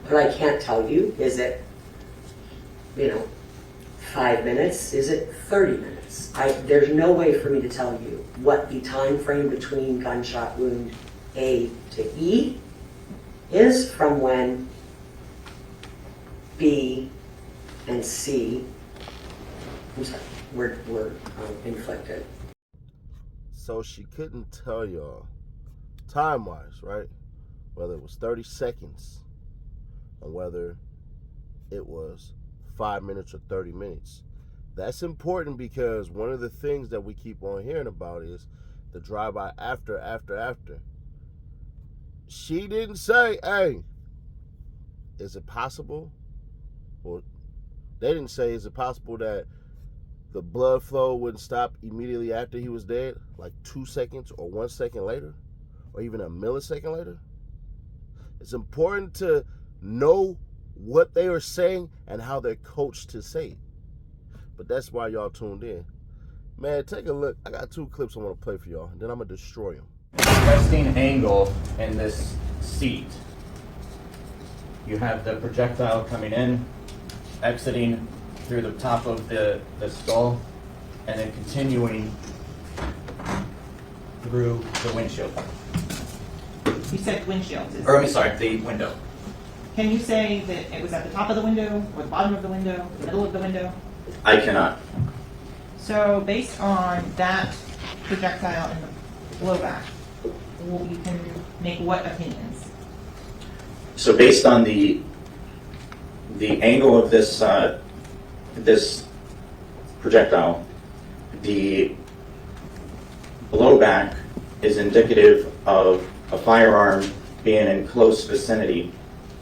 But I can't tell you, is it, 5 minutes? Is it 30 minutes? There's no way for me to tell you what the time frame between gunshot wound A to E is from when B and C were inflicted. So she couldn't tell y'all time-wise, right? Whether it was 30 seconds or whether it was 5 minutes or 30 minutes. That's important because one of the things that we keep on hearing about is the drive-by after. She didn't say, hey, is it possible? Or they didn't say, is it possible that the blood flow wouldn't stop immediately after he was dead, like 2 seconds or 1 second later, or even a millisecond later? It's important to know what they are saying and how they're coached to say it. But that's why y'all tuned in. Man, take a look. I got 2 clips I want to play for y'all, and then I'm going to destroy them. Resting angle in this seat. You have the projectile coming in, exiting through the top of the skull, and then continuing through the windshield. You said windshield. The window. Can you say that it was at the top of the window, or the bottom of the window, the middle of the window? I cannot. So based on that projectile and the blowback, you can make what opinions? So based on the angle of this this projectile, the blowback is indicative of a firearm being in close vicinity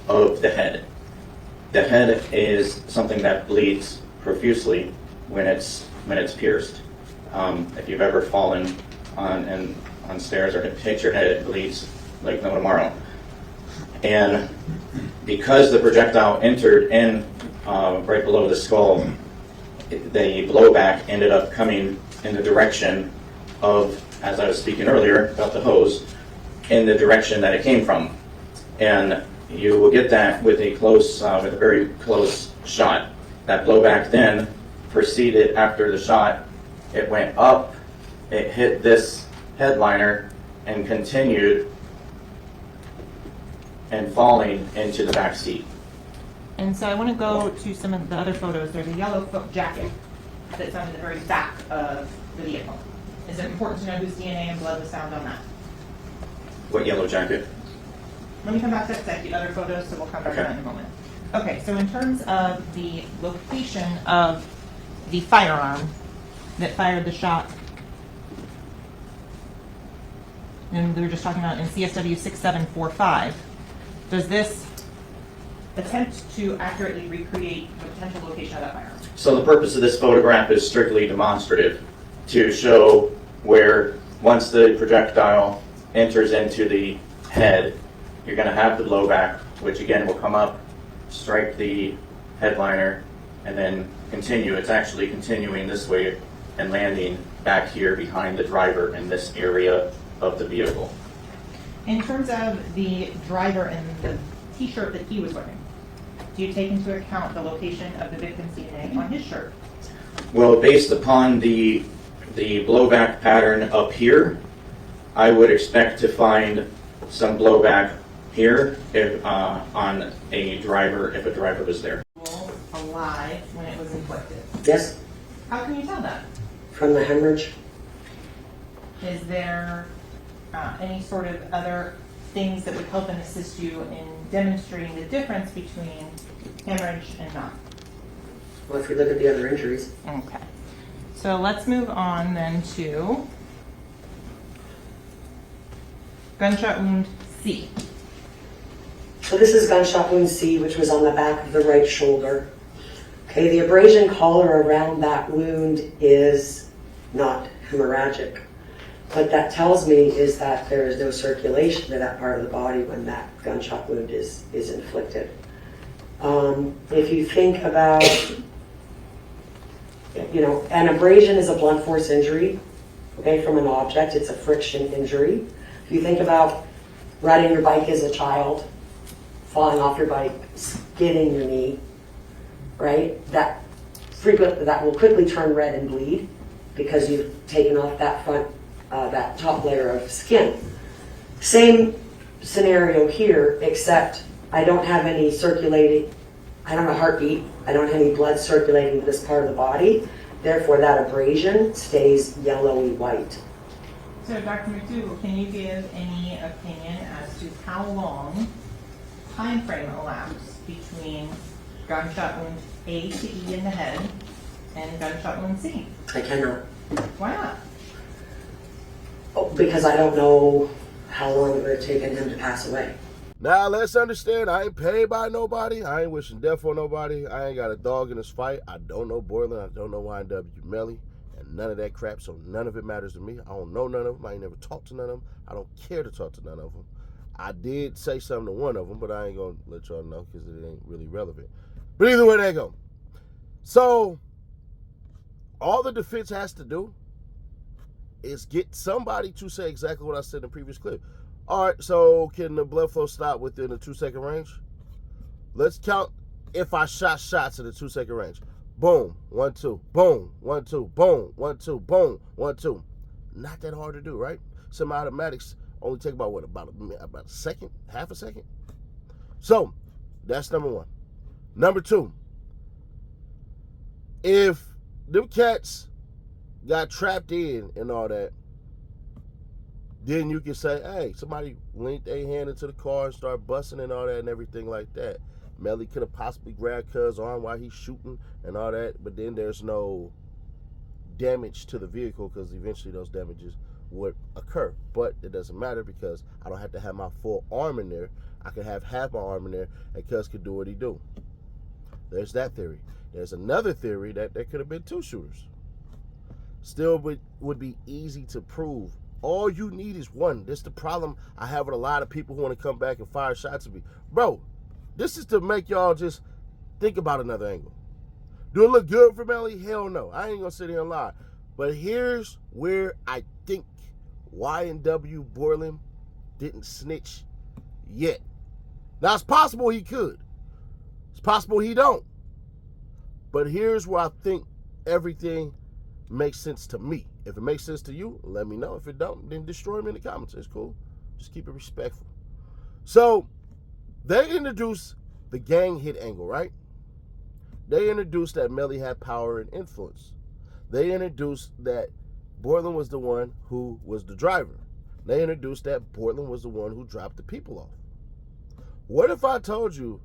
of the head. The head is something that bleeds profusely when it's pierced. If you've ever fallen on stairs or hit your head, it bleeds like no tomorrow. And because the projectile entered in right below the skull, the blowback ended up coming in the direction of, as I was speaking earlier about the hose, in the direction that it came from. And you will get that with a very close shot. That blowback then proceeded after the shot. It went up, it hit this headliner, and continued and falling into the back seat. And so I want to go to some of the other photos. There's a yellow jacket that's found in the very back of the vehicle. Is it important to know whose DNA and blood was found on that? What yellow jacket? Let me come back to the other photos, so we'll come back to that in a moment. Okay, so in terms of the location of the firearm that fired the shot, and we were just talking about in CSW 6745, does this attempt to accurately recreate the potential location of that firearm? So the purpose of this photograph is strictly demonstrative to show where once the projectile enters into the head, you're going to have the blowback, which again will come up, strike the headliner, and then continue. It's actually continuing this way and landing back here behind the driver in this area of the vehicle. In terms of the driver and the t-shirt that he was wearing, do you take into account the location of the victim's DNA on his shirt? Well, based upon the blowback pattern up here, I would expect to find some blowback here if on a driver, if a driver was there. Alive when it was inflicted. Yes, How can you tell that? from the hemorrhage. Is there any sort of other things that would help and assist you in demonstrating the difference between hemorrhage and not? Well, if we look at the other injuries. Okay. So let's move on then to gunshot wound C. So this is gunshot wound C, which was on the back of the right shoulder. Okay, the abrasion collar around that wound is not hemorrhagic. What that tells me is that there is no circulation to that part of the body when that gunshot wound is inflicted. If you think about, an abrasion is a blunt force injury, okay, from an object. It's a friction injury. If you think about riding your bike as a child, falling off your bike, skidding your knee, right? That will quickly turn red and bleed because you've taken off that that top layer of skin. Same scenario here, except I don't have any circulating, I don't have a heartbeat, I don't have any blood circulating to this part of the body, therefore that abrasion stays yellowy white. So Dr. McDougall, can you give any opinion as to how long time frame elapsed between gunshot wound A to E in the head and gunshot wound C? I cannot. Why not? Oh, because I don't know how long it would have taken him to pass away. Now, let's understand, I ain't paid by nobody. I ain't wishing death on nobody. I ain't got a dog in this fight. I don't know Bortlen. I don't know YNW Melly. And none of that crap, so none of it matters to me. I don't know none of them. I ain't never talked to none of them. I don't care to talk to none of them. I did say something to one of them, but I ain't going to let y'all know because it ain't really relevant. But either way they go. So, all the defense has to do is get somebody to say exactly what I said in the previous clip. All right, so can the blood flow stop within a 2-second range? Let's count if I shot shots in the 2-second range. Boom, 1, 2, boom, 1, 2, boom, 1, 2, boom, 1, 2. Not that hard to do, right? Semi-automatics only take about a second, half a second. So that's number one. Number two, if them cats got trapped in and all that, then you can say, hey, somebody linked their hand into the car and start busting and all that and everything like that. Melly could have possibly grabbed Cuz arm while he's shooting and all that, but then there's no damage to the vehicle because eventually those damages would occur. But it doesn't matter because I don't have to have my full arm in there. I can have half my arm in there and Cuz could do what he do. There's that theory. There's another theory that there could have been 2 shooters. Still would be easy to prove. All you need is one. This is the problem I have with a lot of people who want to come back and fire shots at me. Bro, this is to make y'all just think about another angle. Do it look good for Melly? Hell no. I ain't going to sit here and lie. But here's where I think YNW Bortlen didn't snitch yet. Now, it's possible he could. It's possible he don't. But here's where I think everything makes sense to me. If it makes sense to you, let me know. If it don't, then destroy me in the comments. It's cool. Just keep it respectful. So, they introduced the gang hit angle, right? They introduced that Melly had power and influence. They introduced that Bortlen was the one who was the driver. They introduced that Bortlen was the one who dropped the people off. What if I told you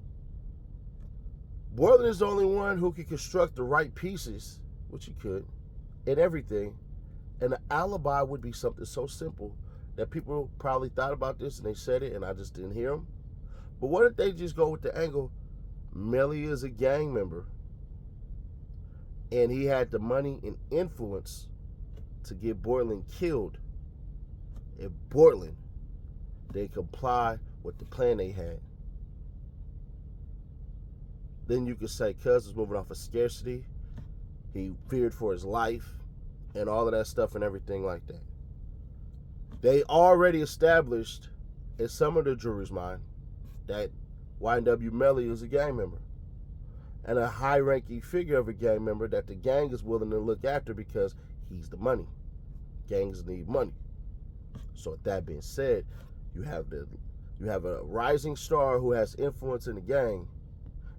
Bortlen is the only one who could construct the right pieces, which he could, and everything, and the alibi would be something so simple that people probably thought about this and they said it and I just didn't hear them. But what if they just go with the angle, Melly is a gang member and he had the money and influence to get Bortlen killed. If Bortlen, they comply with the plan they had. Then you could say Cuz was moving off of scarcity. He feared for his life and all of that stuff and everything like that. They already established in some of the jury's mind that YNW Melly is a gang member and a high-ranking figure of a gang member that the gang is willing to look after because he's the money. Gangs need money. So with that being said, you have a rising star who has influence in the gang.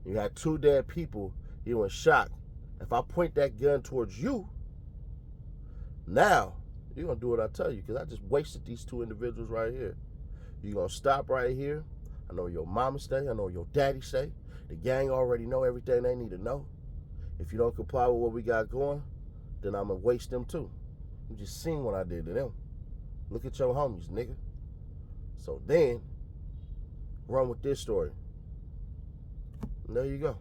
You had 2 dead people. You're in shock. If I point that gun towards you, now you're going to do what I tell you because I just wasted these 2 individuals right here. You're going to stop right here. I know your mama say. I know your daddy say. The gang already know everything they need to know. If you don't comply with what we got going, then I'm going to waste them too. You just seen what I did to them. Look at your homies, nigga. So then, run with this story. And there you go.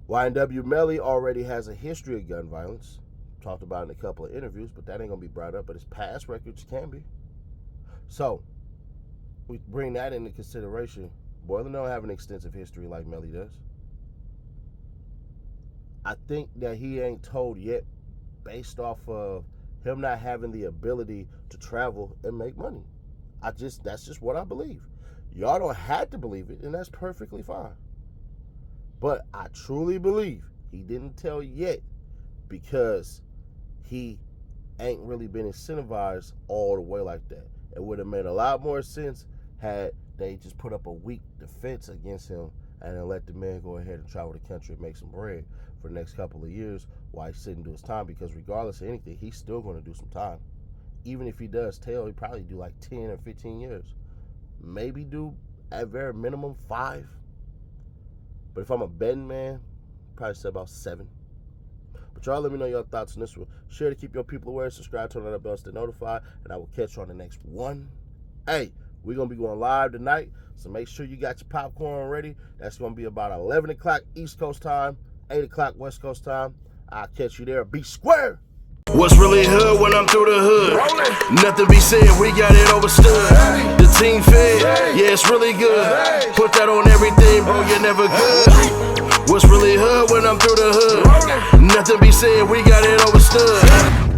YNW Melly already has a history of gun violence. Talked about in a couple of interviews, but that ain't going to be brought up. But his past records can be. So, we bring that into consideration. Bortlen don't have an extensive history like Melly does. I think that he ain't told yet based off of him not having the ability to travel and make money. That's just what I believe. Y'all don't have to believe it, and that's perfectly fine. But I truly believe he didn't tell yet because he ain't really been incentivized all the way like that. It would have made a lot more sense had they just put up a weak defense against him and then let the man go ahead and travel the country and make some bread for the next couple of years while he's sitting to his time, because regardless of anything, he's still going to do some time. Even if he does tell, he'd probably do like 10 or 15 years. Maybe do at very minimum 5. But if I'm a betting man, probably say about 7. But y'all let me know your thoughts on this one. Share to keep your people aware, subscribe, turn on that bell to stay notified, and I will catch you on the next one. Hey, we're going to be going live tonight, so make sure you got your popcorn ready. That's going to be about 11 o'clock East Coast time, 8 o'clock West Coast time. I'll catch you there. Be square. What's really hood when I'm through the hood? Nothing be said, we got it overstood. The team fed, yeah, it's really good. Put that on everything, bro, you're never good. What's really hood when I'm through the hood? Nothing be said, we got it overstood.